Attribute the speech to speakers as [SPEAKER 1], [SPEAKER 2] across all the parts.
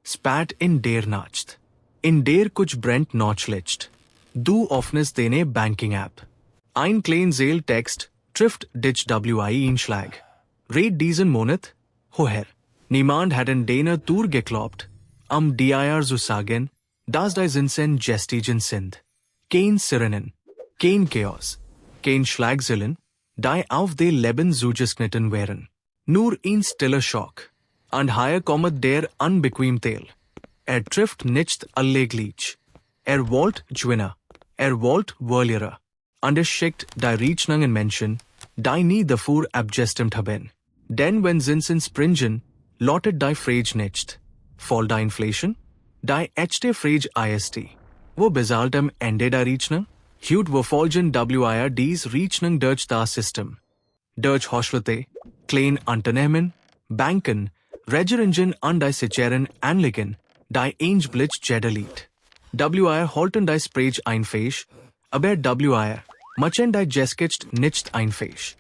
[SPEAKER 1] spat in der Nacht. In der kuch Brent notchlicht. Du offenes dene Banking App. Ein klein Zeel Text, trifft dich WI in Schlag. Red diesen Monat, höher. Niemand hat in deiner Tour gekloppt, am dir zu sagen, dass die Zinsen gestiegen sind. Kein Sirenen, kein Chaos, kein Schlagzeilen, die auf de Leben zugeschnitten wären. Nur ein stiller Schock. Und hier kommt der unbequem Teil. Trifft nicht alleglich. Wollt gewinnen. Wollt verlieren. Und schickt die Rechnungen Menschen, die nie davor abgestimmt haben. Denn wenn Zinsen springen, lautet die Frage nicht. Voll die Inflation? Die echte Frage ist, wo bezahlt am Ende der Rechnung? Hut verfolgen wir dies Rechnung durch das System. Durch Haushalten, kleine Unternehmen, Banken, Regeringen und die sicheren Anliegen, die eingeblitzt gedeliet. Wir halten die Sprech einfähig, aber wir machen die gesketcht nicht einfähig.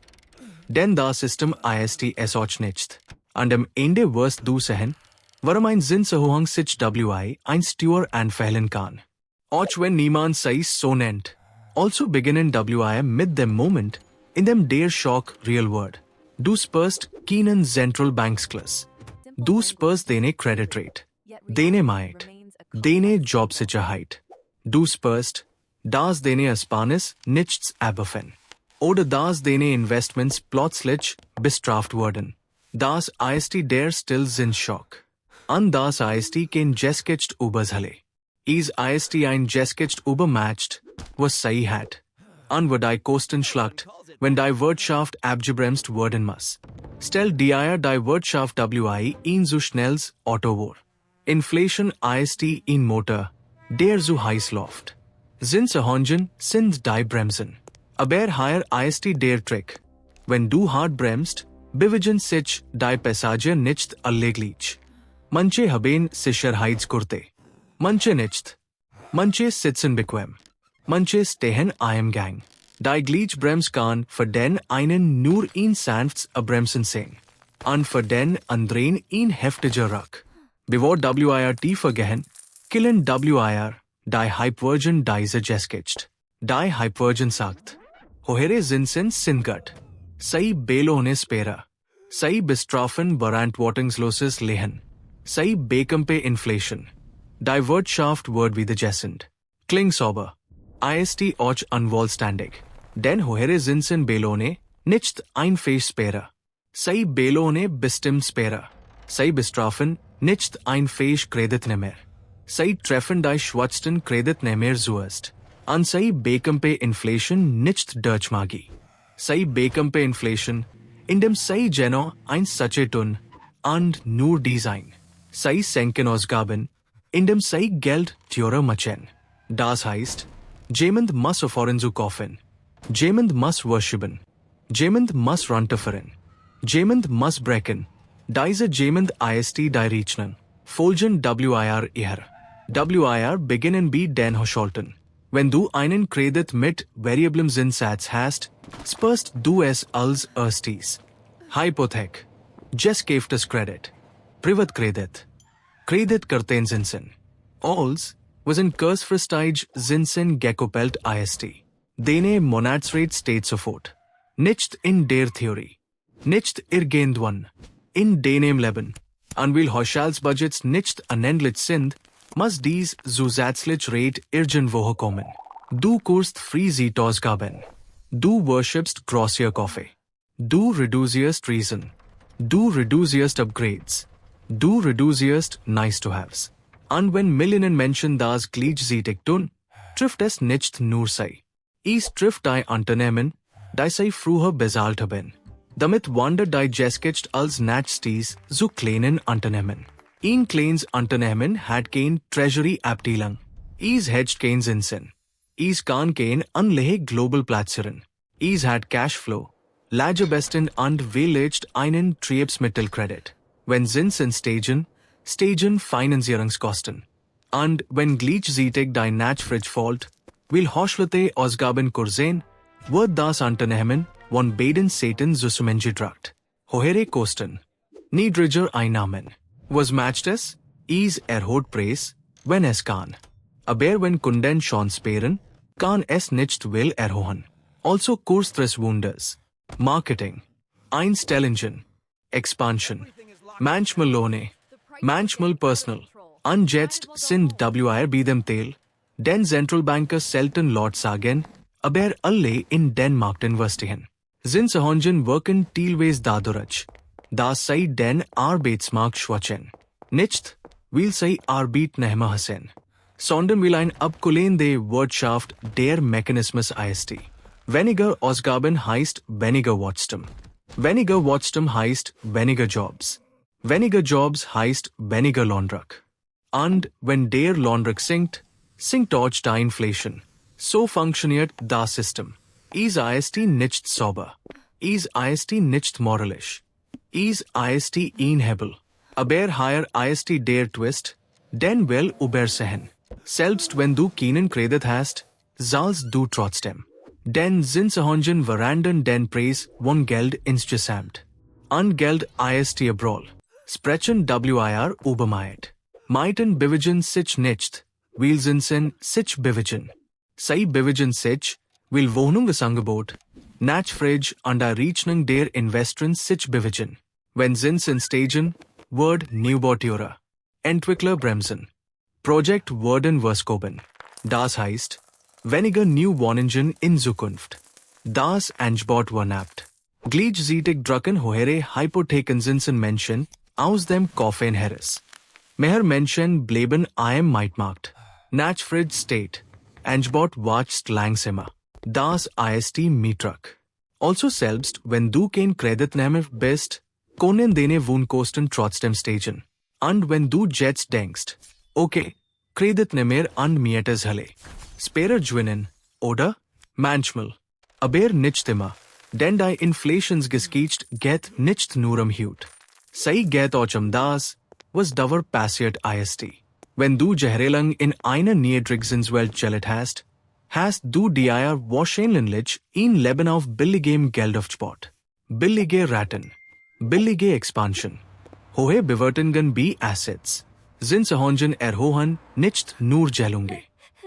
[SPEAKER 1] Denn das System ist es auch nicht. Und am Ende wirst du sehen, warum ein Zinshohang sich WI ein Steuer anfällen kann. Auch wenn niemand sich so nennt. Also beginnen WI mit dem Moment, in dem der Schock real wird. Du spürst keinen Central Banks Class. Du spürst deine Credit Rate, deine Miete, deine Jobsicherheit. Du spürst, dass deine Ersparnis nichts abwerfen. Oder dass deine Investments plötzlich bestraft wurden. Das ist der still Zinsschock. Und das ist kein gesketcht Überzahle. Is ist ein gesketcht Übermatcht, was sei hat. Und wo die Kosten schlagt, wenn die Wirtschaft abgebremst werden muss. Stell dir die Wirtschaft WI in so schnells Auto vor. Inflation ist in Motor, der so heiß läuft. Zinshongen sind die Bremsen. Aber hier ist der Trick. Wenn du hart bremst, bewegen sich die Passagier nicht alleglich. Manche haben Sicherheitsgurte. Manche nicht. Manche sitzen bequem. Manche stehen im Gang. Die Glitchbrems kann für den einen nur in sanfts Bremsen sehen. Und für den anderen in heftiger Ruck. Bevor wir tiefer gehen, killen wir die Hyperversion diese gesketcht. Die Hyperversion sagt, höhere Zinsen sind gut. Sie belohnen Spera. Sie bestrafen verantwortungsloses Lehen. Sie bekämpfen Inflation. Die Wirtschaft wird wieder gesund. Klingt aber. Ist auch unwohlständig. Denn höhere Zinsen belohnen nicht einfach Spera. Sie belohnen bestimmt Spera. Sie bestrafen nicht einfach Kreditnehmer. Sie treffen die schwächsten Kreditnehmer zuerst. Und sie bekämpfen Inflation nicht durch Magie. Sie bekämpfen Inflation, indem sie genau eins Sache tun und nur Design. Sie senken Ausgaben, indem sie Geld teurer machen. Das heißt, jemand muss aufhören zu kaufen. Jemand muss worshipen. Jemand muss runterfahren. Jemand muss brechen. Diese jemand ist die Rechnung. Folgen wir eher. Wir beginnen bei den Haushalten. Wenn du einen Kredit mit variablem Zinssatz hast, spürst du es als erstes. Hypothek, geskeftes Kredit, Privatkredit, Kreditkarten Zinsen. Alls, was in kurzfristig Zinsen gekoppelt ist. Dene Monatsrate steht sofort. Nicht in der Theorie. Nicht irgendwann. In deinem Leben. Und weil Haushaltsbudgets nicht unendlich sind, muss dies zusätzlich Rate irgendwo kommen. Du kurst Freezeit Ausgaben. Du worshipst grossier Kaffee. Du reduzierst Reason. Du reduzierst Upgrades. Du reduzierst Nice-to-Haves. Und wenn Millionen Menschen das gleichzeitig tun, trifft es nicht nur sie. Es trifft die Unternehmen, die sie früher bezahlt haben. Damit wandert die gesketcht als nächstes zu kleinen Unternehmen. Ein kleines Unternehmen hat kein Treasury-Abteilung. Es hedgt kein Zinsen. Es kann kein Anleihe global platzieren. Es hat Cashflow, Lagerbestand und wählt einen Triebsmittelkredit. Wenn Zinsen steigen Finanzierungskosten. Und wenn gleichzeitig die Nachfrage fällt, will Haushalte Ausgaben kursieren, wird das Unternehmen von beiden Seiten zusammengedrückt. Höhere Kosten, niedriger Einnahmen. Was matcht es? is erhot preis, wenn es kann. Aber wenn Kunden schon sparen, kann es nicht will erhohen. Also kurzfristig wonders. Marketing. Einstellungen. Expansion. Manchmal Lohne. Manchmal personal. Anjetzt sind wir dem Teil, den Zentralbanker selten laut sagen, aber alle in den Markt investieren. Zinshongen wirken teilweise dadurch, dass sie den Arbeitsmarkt schwächen. Nicht, weil sie Arbeit nicht mehr haben, sondern weil ein abkullende Wirtschaft der Mechanismus ist. Weniger Ausgaben heißt weniger Wachstum. Weniger Wachstum heißt weniger Jobs. Weniger Jobs heißt weniger Lohndruck. Und wenn der Lohndruck sinkt, sinkt auch die Inflation. So funktioniert das System. Ist nicht sauber. Ist nicht moralisch. Ist inhebel. Aber hier ist der Twist, den will übersehen. Selbst wenn du keinen Kredit hast, zahlst du trotzdem. Denn Zinshongen verandern den Preis von Geld insgesamt. An Geld ist abroll. Sprechen wir über Miete. Mieten bewegen sich nicht, weil Zinsen sich bewegen. Sie bewegen sich, weil Wohnungsangebot, Nachfrage an der Rechnung der Investoren sich bewegen. Wenn Zinsen steigen, wird Neubau teurer. Entwickler bremsen. Projekt werden verschoben. Das heißt, weniger Neuwohnungen in Zukunft. Das Angebot vernappt. Gleichzeitig drücken höhere Hypothekenzinsen Menschen aus dem Kaufen heraus. Mehr Menschen bleiben am Mietmarkt. Nachfrage steht. Angebot wächst langsamer. Das ist die Mietdruck. Also selbst wenn du kein Kreditnehmer bist, können deine Wohnkosten trotzdem steigen. Und wenn du jetzt denkst, okay, Kreditnehmer an Mietes Halle. Sparer gewinnen, oder? Manchmal. Aber nicht immer. Denn die Inflationsgeschichte geht nicht nur Hut. Sie geht auch das, was dauer passiert ist. Wenn du jahrelang in einer Niedrigzinswelt gelebt hast, hast du dir wahrscheinlich ein Leben auf billigem Geld aufgebaut. Billige Raten. Billige Expansion. Hohe Bewertungen bei Assets. Zinshongen erhohen nicht nur Gelunge.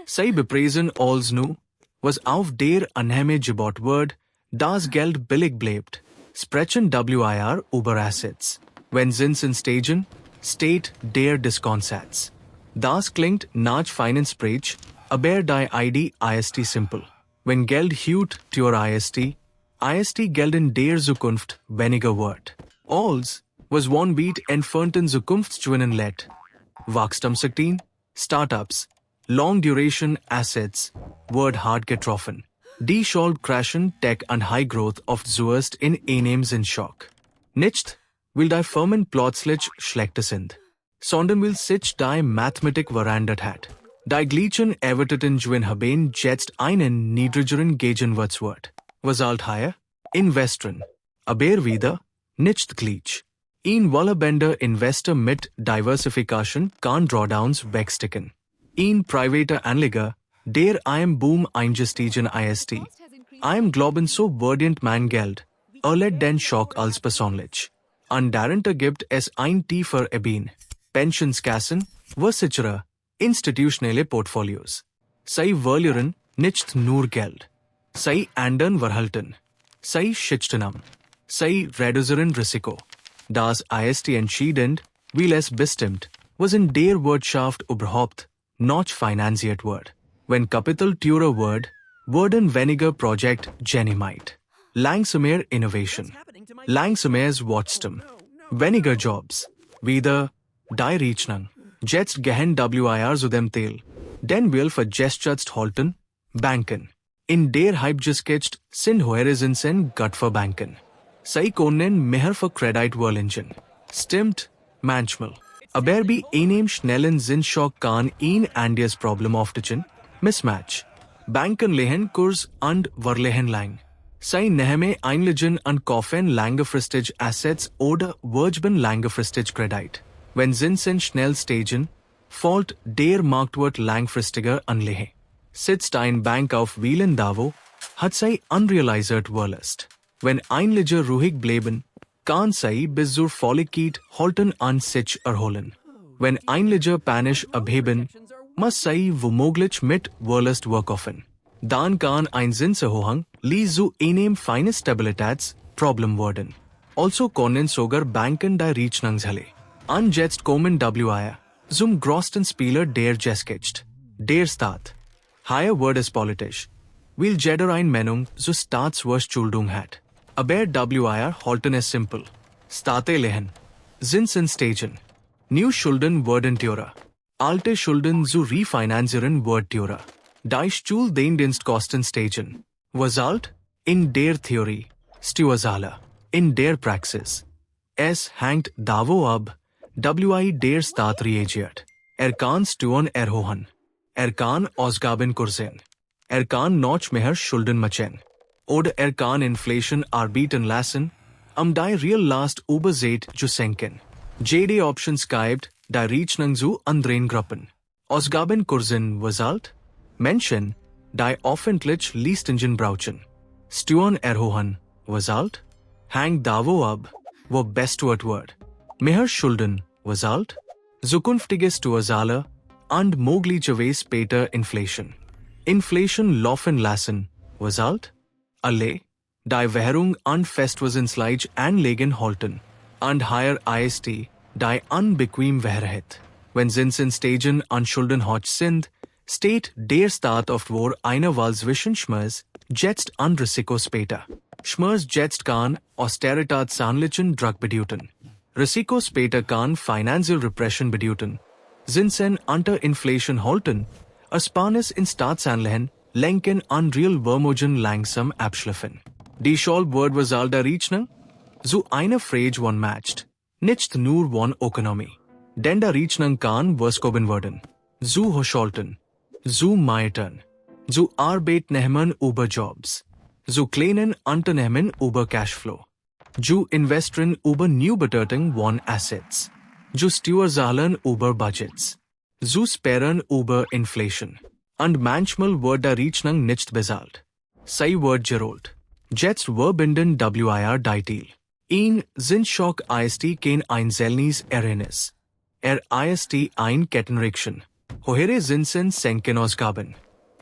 [SPEAKER 1] Sie bepreisen als nu, was auf der Annahme gebaut wird, das Geld billig bleibt. Sprechen wir über Assets. Wenn Zinsen steigen, steht der Diskontsatz. Das klingt nach Finance-Preach, aber die Idee ist simpel. Wenn Geld hut teuer ist Geld in der Zukunft weniger wird. Als, was one beat entfernten Zukunftsgewinnen lädt. Wachstumsakten, Startups, Long-Duration Assets wird hart getroffen. Die Schuld crashen Tech und High Growth oft zuerst in einem Zinsschock. Nicht, weil die Firmen plötzlich schlechter sind, sondern weil sich die Mathematik verändert hat. Die gleichen erwarteten Gewinn haben jetzt einen niedrigeren Gegenwartswert. Was halt hier? Investoren. Aber wieder, nicht gleich. Ein wohlhabender Investor mit Diversification kann Drawdowns wegstecken. Ein privater Anleger, der einem Boom eingestiegen ist. Einem glauben so verdient mein Geld, erlebt den Schock als persönlich. Und darunter gibt es ein tiefer Ebene. Pensionskassen, versicherer, institutionelle Portfolios. Sie verlieren nicht nur Geld. Sie ändern Verhalten. Sie schützen am. Sie reduzieren Risiko. Das ist entscheidend, weil es bestimmt, was in der Wirtschaft überhaupt noch finanziert wird. Wenn Kapital teurer wird, werden weniger Projekte genehmigt. Langsamer Innovation. Langsames Wachstum. Weniger Jobs. Wieder die Rechnung. Jetzt gehen wir zu dem Teil, den wir vergesst halten, Banken. In der Hype-Geschichte sind höhere Zinsen gut für Banken. Sie können mehr für Kredit verleihen. Stimmt, manchmal. Aber bei einem schnellen Zinsschock kann ein anderes Problem auftreten. Mismatch. Banken lehen Kurs und verleihen lang. Sie nehmen einlegen und kaufen langfristig Assets oder vergeben langfristig Kredit. Wenn Zinsen schnell steigen, fällt der Marktwert langfristiger anlegen. Sitzt ein Bank auf Wheelen Davo, hat sie unrealisiert Verlust. Wenn Einleger ruhig bleiben, kann sie bis zur Volligkeit halten und sich erholen. Wenn einlicher panisch abheben, muss sei womöglich mit Wohlest workoffen. Dan kann ein Zinshohang li zu einem feines Stabilitäts Problem werden. Also können sogar Banken die Rechnung zahlen. An jetzt kommen WIA, zum größten Spieler der Geschichte. Der Staat. Hier wird es politisch. Weil jeder eine Meinung zu Staatsverschuldung hat. Aber WIA halten es simpel. Staate lehen. Zinsen steigen. New Schulden werden teurer. Alte Schulden zu refinanzieren wird teurer. Die Schuldendienstkosten steigen. Result? In der Theorie. Steuerzahler. In der Praxis. Es hängt davon ab, wie der Staat reagiert. Kann Steuern erhöhen. Kann Ausgaben kürzen. Kann noch mehr Schulden machen. Oder kann Inflation arbeiten lassen, die Reallast übersät zu senken. JD Options gibt, die Rechnung zu anderen Gruppen. Ausgaben kürzen Result? Menschen, die öffentlich Leistungen brauchen. Steuern erhöhen Result? Hängt davon ab, wo besteuert wird. Mehr Schulden Result? Zukünftige Steuerzahler und möglicherweise später Inflation. Inflation laufen lassen Result? Alle, die Währung und Festverzinsleich anlegen halten. Und higher IST, die unbequem währheit. Wenn Zinsen steigen und Schulden hoch sind, steht der Staat oft vor einer Wahl zwischen Schmerz, jetzt und Risiko später. Schmerz jetzt kann austeritätshandlichen Druck bedeuten. Risiko später kann Financial Repression bedeuten. Zinsen unter Inflation halten, Ersparnis in Staatsanleihen lenken und real Vermögen langsam abschliffen. Die Schuld wird Result der Rechnung? So eine Frage one matched. Nicht nur one Ökonomie. Denn der Rechnung kann verschoben werden. So Haushalten. So Mieten. So Arbeitnehmern über Jobs. So kleinen Unternehmen über Cashflow. So Investoren über Neubewertung von Assets. So Steuerzahlern über Budgets. So Sparen über Inflation. Und manchmal wird der Rechnung nicht bezahlt. Sei wird gerollt. Jetzt verbinden WIR die Deal. Ein Zinsschock ist kein einzelnes Ereignis. Ist ein Kettenreaktion. Höhere Zinsen senken Ausgaben.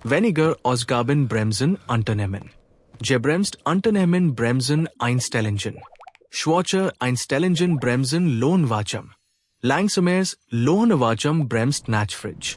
[SPEAKER 1] Weniger Ausgaben bremsen Unternehmen. Gebremst Unternehmen bremsen Einstellungen. Schwache Einstellungen bremsen Lohnwachstum. Langsames Lohnwachstum bremst Nachfrage.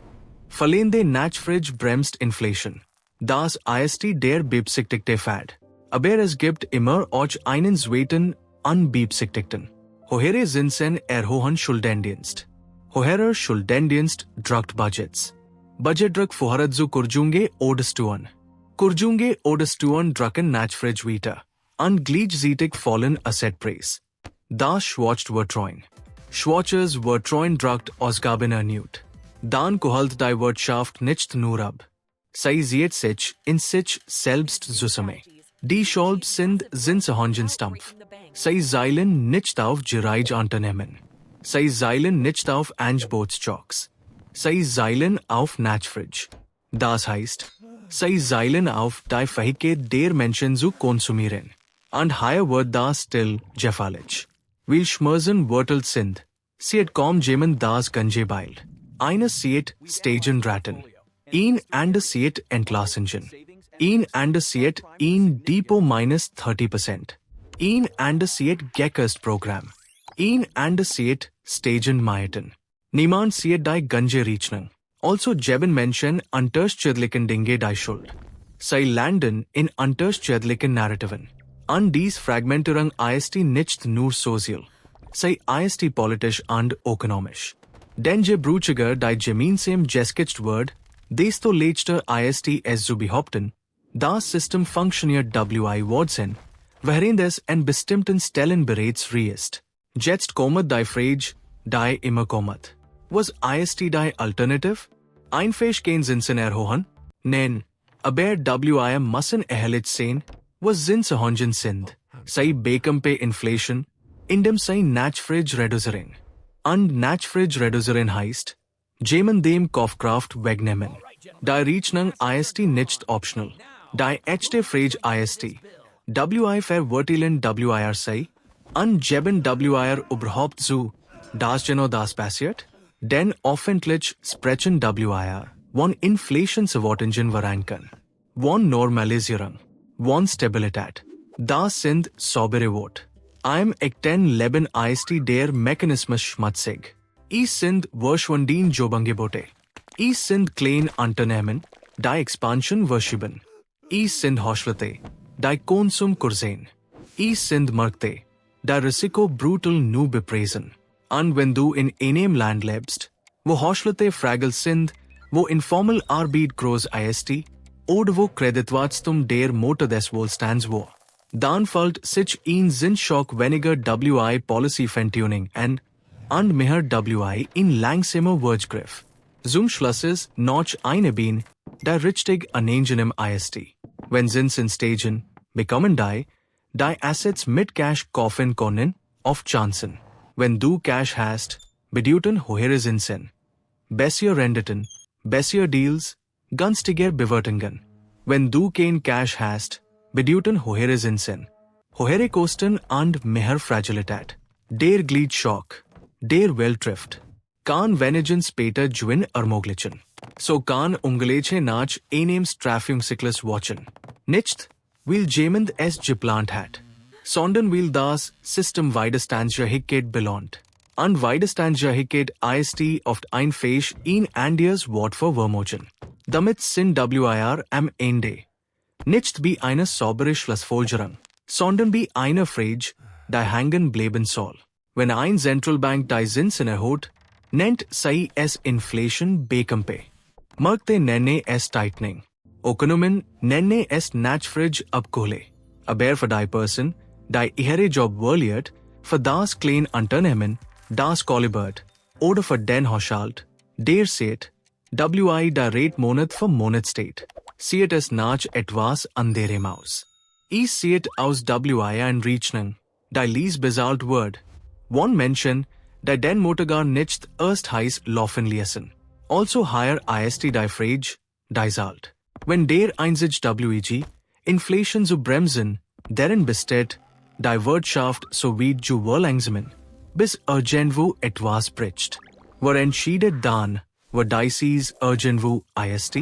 [SPEAKER 1] Fallende Nachfrage bremst Inflation. Das ist der beabsichtigte Pfad. Aber es gibt immer auch einen zweiten unbeabsichtigten. Höhere Zinsen erhöhen Schuldendienst. Höherer Schuldendienst drückt Budgets. Budgetdruck vorhat zu Kurjunge oder Steuern. Kurjunge oder Steuern drücken Nachfrage weiter. Und gleichzeitig fallen Assetpreis. Das schwacht Vertrauen. Schwaches Vertrauen drückt Ausgaben erneut. Dann kohlt die Wirtschaft nicht nur ab. Sie sieht sich in sich selbst zusammen. Die Schuld sind Zinshongenstampf. Sie seilen nicht auf Gereichunternehmen. Sie seilen nicht auf Angebotsschocks. Sie seilen auf Nachfrage. Das heißt, sie seilen auf die Fähigkeit der Menschen zu konsumieren. Und hier wird das still gefällig. Weil Schmerzen wörtelt sind, sieht kaum jemand das Ganze beilt. Eines sieht steigen raten. Ein anderes sieht entlassungen. Ein anderes sieht ein Depot minus 30%. Ein anderes sieht Geckest Programm. Ein anderes sieht steigen Mieten. Niemand sieht die Ganze Rechnung. Also geben Menschen unterschiedlichen Dinge die Schuld. Sie landen in unterschiedlichen Narrativen. Und dies Fragmentierung ist nicht nur sozial. Sie ist politisch und ökonomisch. Denn je brüchiger die gemeinsam gesketcht wird, desto leichter ist es zu behaupten, das System funktioniert Watson, während es an bestimmten Stellen bereits ist. Jetzt kommt die Frage, die immer kommt. Was ist die Alternative? Einfach kein Zinsen erhöhen? Nein, aber WIA müssen erhelligt sein, was Zinshongen sind. Sie bekämpfen Inflation, indem sie Nachfrage reduzieren. Und Nachfrage reduzieren heißt, jemand dem Kaufkraft wegnehmen. Die Rechnung ist nicht optional. Die echte Frage ist, WI verwertelen WIR sei, und geben WIR überhaupt zu, das genau das passiert? Den offentlich sprechen wir, von Inflationsverwartungen veranken. Von Normalisierung. Von Stabilität. Das sind saubere Wort. Im echten Leben ist der Mechanismus schmutzig. Es sind verschwunden Jobangebote. Es sind kleine Unternehmen, die Expansion verschieben. Es sind Haushalte, die Konsum kursen. Es sind Märkte, die Risiko brutal nu bepreisen. Und wenn du in einem Land lebst, wo Haushalte fragil sind, wo informell Arbeit groß ist, oder wo Kreditwachstum der Motor des Wohlstands war, dann fällt sich ein Zinsschock weniger WI Policy Feintuning und mehr WI in langsamer Wirtsgriff. Zum Schluss ist noch eine Bein, die richtig angenehm ist. Wenn Zinsen steigen, bekommen die Assets mit Cash kaufen können, auf Chancen. Wenn du Cash hast, bedeuten höhere Zinsen. Bessere Renditen, bessere Deals, günstiger Bewertungen. Wenn du kein Cash hast, bedeuten höhere Zinsen. Höhere Kosten und mehr Fragilität. Der Gliedsschock, der Welttrift. Kan wenigen später Gewinn ermöglichen. So kann ungleiche nach einem Strafungszyklus watchen. Nicht, weil jemand es geplant hat, sondern weil das System Widerstandsfähigkeit belohnt. Und Widerstandsfähigkeit ist oft ein Fähig in anderes Wort für vermogen. Damit sind wir am Ende. Nicht wie eine saubere Schlussfolgerung, sondern wie eine Frage, die hängen bleiben soll. Wenn ein Zentralbank die Zinsen erhöht, nennt sie es Inflation bekämpfe. Märkte nennen es Tightening. Ökonomen nennen es Nachfrage abkohle. Aber für die Person, die ihre Job verliert, für das kleine Unternehmen, das kollabiert, oder für den Haushalt, der sieht, WI der Rate Monat für Monat steht, sieht es nach etwas anderem aus. Ich sieht aus WI ein Rechnung, die lies bezahlt wird. One Menschen, die den Motor gar nicht erst heiß laufen ließen. Also higher ist die Frage, die zahlt. Wenn der Einsatz WEG, Inflation zu bremsen, deren besteht, die Wirtschaft sowie zu verlangsamen, bis irgendwo etwas bricht. Wer entscheidet dann, wer dies irgendwo ist?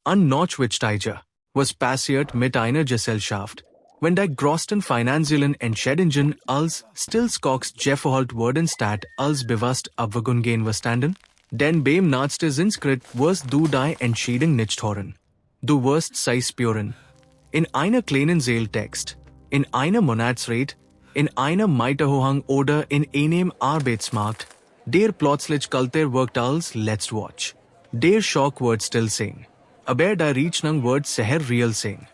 [SPEAKER 1] Und noch wichtiger, was passiert mit einer Gesellschaft, wenn die größten finanziellen Entscheidungen als Zinssschocks verfolgt werden statt als bewusst Abwägung gehen verstanden? Denn beim nächsten Zinsschritt wirst du die Entscheidung nicht hören. Du wirst sie spüren. In einer kleinen Seeltext, in einer Monatsrate, in einem Mieterhohang oder in einem Arbeitsmarkt, der plötzlich kälter wirkt als Let's Watch. Der Schock wird still sein. Aber die Rechnung wird sehr real sein.